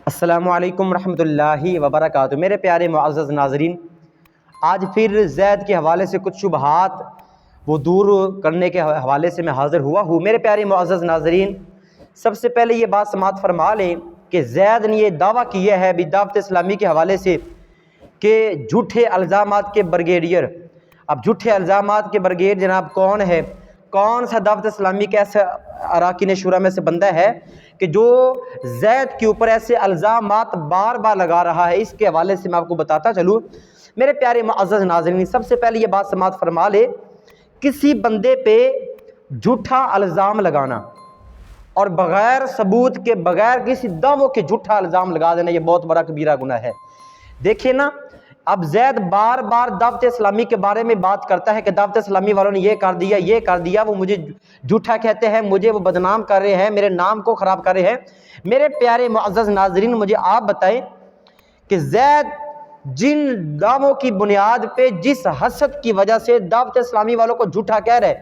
السلام علیکم ورحمۃ اللہ وبرکاتہ۔ میرے پیارے معزز ناظرین، آج پھر زید کے حوالے سے کچھ شبہات وہ دور کرنے کے حوالے سے میں حاضر ہوا ہوں۔ میرے پیارے معزز ناظرین، سب سے پہلے یہ بات سماعت فرما لیں کہ زید نے یہ دعویٰ کیا ہے بھی دعوت اسلامی کے حوالے سے کہ جھوٹے الزامات کے بریگیڈیئر، اب جھوٹے الزامات کے بریگیڈ جناب کون ہے؟ کون سا دعوت اسلامی کے ایسا اراکین شورا میں سے بندہ ہے کہ جو زید کے اوپر ایسے الزامات بار بار لگا رہا ہے؟ اس کے حوالے سے میں آپ کو بتاتا چلوں۔ میرے پیارے معزز ناظرین، سب سے پہلے یہ بات سماعت فرما لے، کسی بندے پہ جھوٹا الزام لگانا اور بغیر ثبوت کے، بغیر کسی دعووں کے جھوٹا الزام لگا دینا، یہ بہت بڑا کبیرہ گناہ ہے۔ دیکھیں نا، اب زید بار بار دعوت اسلامی کے بارے میں بات کرتا ہے کہ دعوت اسلامی والوں نے یہ کر دیا، وہ مجھے جھوٹا کہتے ہیں، مجھے وہ بدنام کر رہے ہیں، میرے نام کو خراب کر رہے ہیں۔ میرے پیارے معزز ناظرین، مجھے آپ بتائیں کہ زید جن دعووں کی بنیاد پہ، جس حسد کی وجہ سے دعوت اسلامی والوں کو جھوٹا کہہ رہے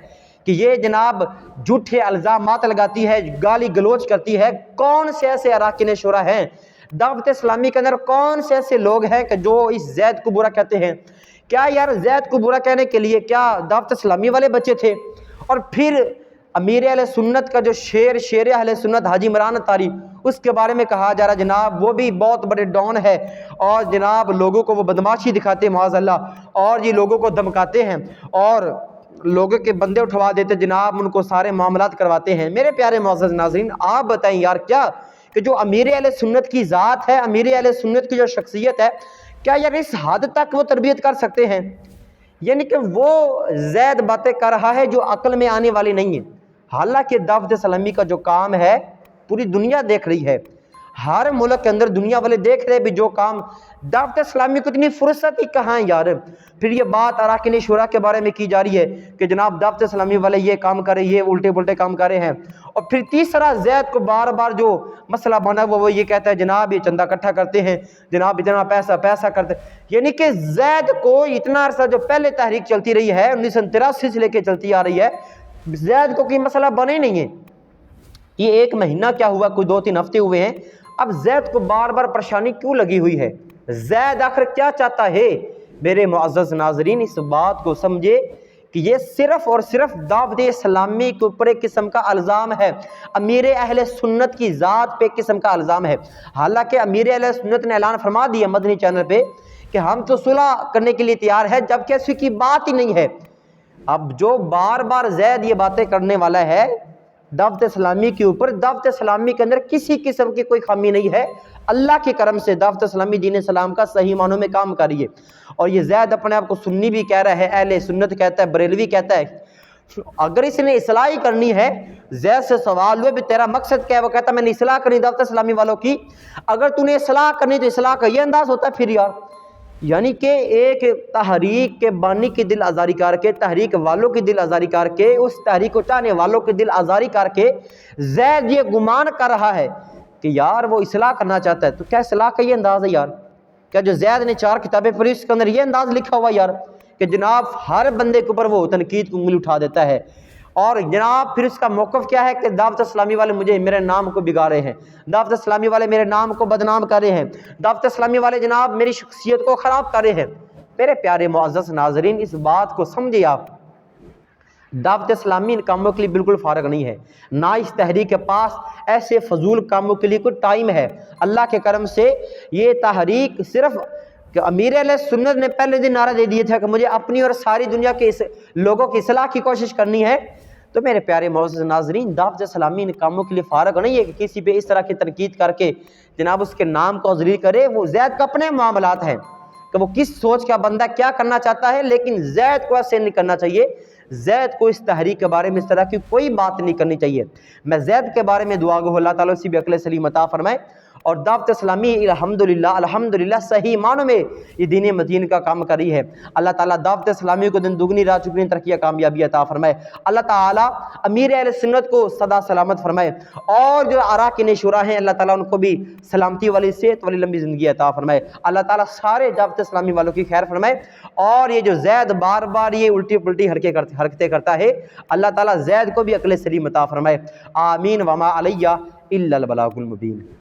کہ یہ جناب جھوٹے الزامات لگاتی ہے، گالی گلوچ کرتی ہے، کون سے ایسے اراکین شورا ہیں دعوت اسلامی کے اندر؟ کون سے ایسے لوگ ہیں کہ جو اس زید کو برا کہتے ہیں؟ کیا یار زید کو برا کہنے کے لیے کیا دعوت اسلامی والے بچے تھے؟ اور پھر امیر اہل سنت کا جو شیر اہل سنت حاجی عمران اتاری، اس کے بارے میں کہا جا رہا جناب وہ بھی بہت بڑے ڈان ہے، اور جناب لوگوں کو وہ بدماشی دکھاتے ہیں معاذ اللہ، اور یہ لوگوں کو دھمکاتے ہیں اور لوگوں کے بندے اٹھوا دیتے جناب، ان کو سارے معاملات کرواتے ہیں۔ میرے پیارے معزز ناظرین، آپ بتائیں یار، کیا کہ جو امیر اہل سنت کی ذات ہے، امیر اہل سنت کی جو شخصیت ہے، کیا یار اس حد تک وہ تربیت کر سکتے ہیں؟ یعنی کہ وہ زید باتیں کر رہا ہے جو عقل میں آنے والی نہیں ہے۔ حالانکہ دعوت اسلامی کا جو کام ہے پوری دنیا دیکھ رہی ہے، ہر ملک کے اندر دنیا والے دیکھ رہے بھی جو کام دعوت اسلامی کو اتنی فرصت ہی کہاں ہے یار۔ پھر یہ بات اراکین شورا کے بارے میں کی جا رہی ہے کہ جناب دعوت اسلامی والے یہ کام کرے، یہ الٹے پلٹے کام کر رہے ہیں، اور پھر تیسرا زید کو بار بار جو مسئلہ بنا وہ یہ کہتا ہے جناب یہ چندہ اکٹھا کرتے ہیں، جناب اتنا پیسہ کرتے ہیں۔ یعنی کہ زید کو اتنا عرصہ جو پہلے تحریک چلتی رہی ہے 1983 سے لے کے چلتی آ رہی ہے، زید کو کوئی مسئلہ بنا ہی نہیں ہے۔ یہ ایک مہینہ کیا ہوا، کوئی 2-3 ہفتے ہوئے ہیں، اب زید کو بار بار پریشانی کیوں لگی ہوئی ہے؟ زید آخر کیا چاہتا ہے؟ میرے معزز ناظرین، اس بات کو سمجھے کہ یہ صرف اور صرف دعوت اسلامی کے اوپر ایک قسم کا الزام ہے، امیر اہل سنت کی ذات پہ ایک قسم کا الزام ہے۔ حالانکہ امیر اہل سنت نے اعلان فرما دیا مدنی چینل پہ کہ ہم تو صلح کرنے کے لیے تیار ہے، جبکہ اس کی بات ہی نہیں ہے۔ اب جو بار بار زید یہ باتیں کرنے والا ہے دعوت اسلامی کے اوپر، دعوت اسلامی کے اندر کسی قسم کی کوئی خامی نہیں ہے، اللہ کے کرم سے دعوت اسلامی دین اسلام کا صحیح معنوں میں کام کر رہی ہے۔ اور یہ زید اپنے آپ کو سنی بھی کہہ رہا ہے، اہل سنت کہتا ہے، بریلوی کہتا ہے۔ اگر اس نے اصلاح ہی کرنی ہے، زید سے سوال ہوئے بھی تیرا مقصد کیا ہے؟ وہ کہتا میں نے اصلاح کرنی دعوت اسلامی والوں کی۔ اگر تو نے اصلاح کرنی تو اصلاح کا یہ انداز ہوتا ہے پھر یار؟ یعنی کہ ایک تحریک کے بانی کی دل آزاری کر کے، تحریک والوں کی دل آزاری کر کے، اس تحریک کو چاہنے والوں کی دل آزاری کر کے زید یہ گمان کر رہا ہے کہ یار وہ اصلاح کرنا چاہتا ہے۔ تو کیا اصلاح کا یہ انداز ہے یار؟ کیا جو زید نے 4 کتابیں پڑھی اس کے اندر یہ انداز لکھا ہوا یار کہ جناب ہر بندے کے اوپر وہ تنقید کو انگلی اٹھا دیتا ہے؟ اور جناب پھر اس کا موقف کیا ہے کہ دعوت اسلامی والے مجھے میرے نام کو بگاڑ رہے ہیں، دعوت اسلامی والے میرے نام کو بدنام کر رہے ہیں، دعوت اسلامی والے جناب میری شخصیت کو خراب کر رہے ہیں۔ میرے پیارے معزز ناظرین، اس بات کو سمجھے آپ، دعوت اسلامی ان کاموں کے لیے بالکل فارغ نہیں ہے، نہ اس تحریک کے پاس ایسے فضول کاموں کے لیے کوئی ٹائم ہے۔ اللہ کے کرم سے یہ تحریک صرف کہ امیر اہل سنت نے پہلے دن نعرہ دے دیا تھا کہ مجھے اپنی اور ساری دنیا کے لوگوں کی اصلاح کی کوشش کرنی ہے، تو میرے پیارے معزز ناظرین، دعوت اسلامی ان کاموں کے لیے فارغ نہیں ہے کہ کسی پہ اس طرح کی تنقید کر کے جناب اس کے نام کو ذلیل کرے۔ وہ زید کا اپنے معاملات ہیں کہ وہ کس سوچ کا بندہ کیا کرنا چاہتا ہے، لیکن زید کو ایسے نہیں کرنا چاہیے۔ زید کو اس تحریک کے بارے میں اس طرح کی کوئی بات نہیں کرنی چاہیے۔ میں زید کے بارے میں دعا گو اللہ تعالیٰ اسی بھی عقل سلیم عطا فرمائے، اور دعوت اسلامی الحمدللہ صحیح معنوں میں یہ دین متین کا کام کر رہی ہے۔ اللہ تعالیٰ دعوت اسلامی کو دن دگنی رات چگنی ترقی کامیابی عطا فرمائے۔ اللہ تعالیٰ امیر اہل سنت کو سدا سلامت فرمائے، اور جو اراکین شورا ہیں اللہ تعالیٰ ان کو بھی سلامتی والی صحت والی لمبی زندگی عطا فرمائے۔ اللہ تعالیٰ سارے دعوت اسلامی والوں کی خیر فرمائے، اور یہ جو زید بار بار یہ الٹی پلٹی حرکتیں کرتا ہے، اللہ تعالیٰ زید کو بھی عقل سلیم عطا فرمائے۔ آمین وما علیہ الا البلاغ المبین۔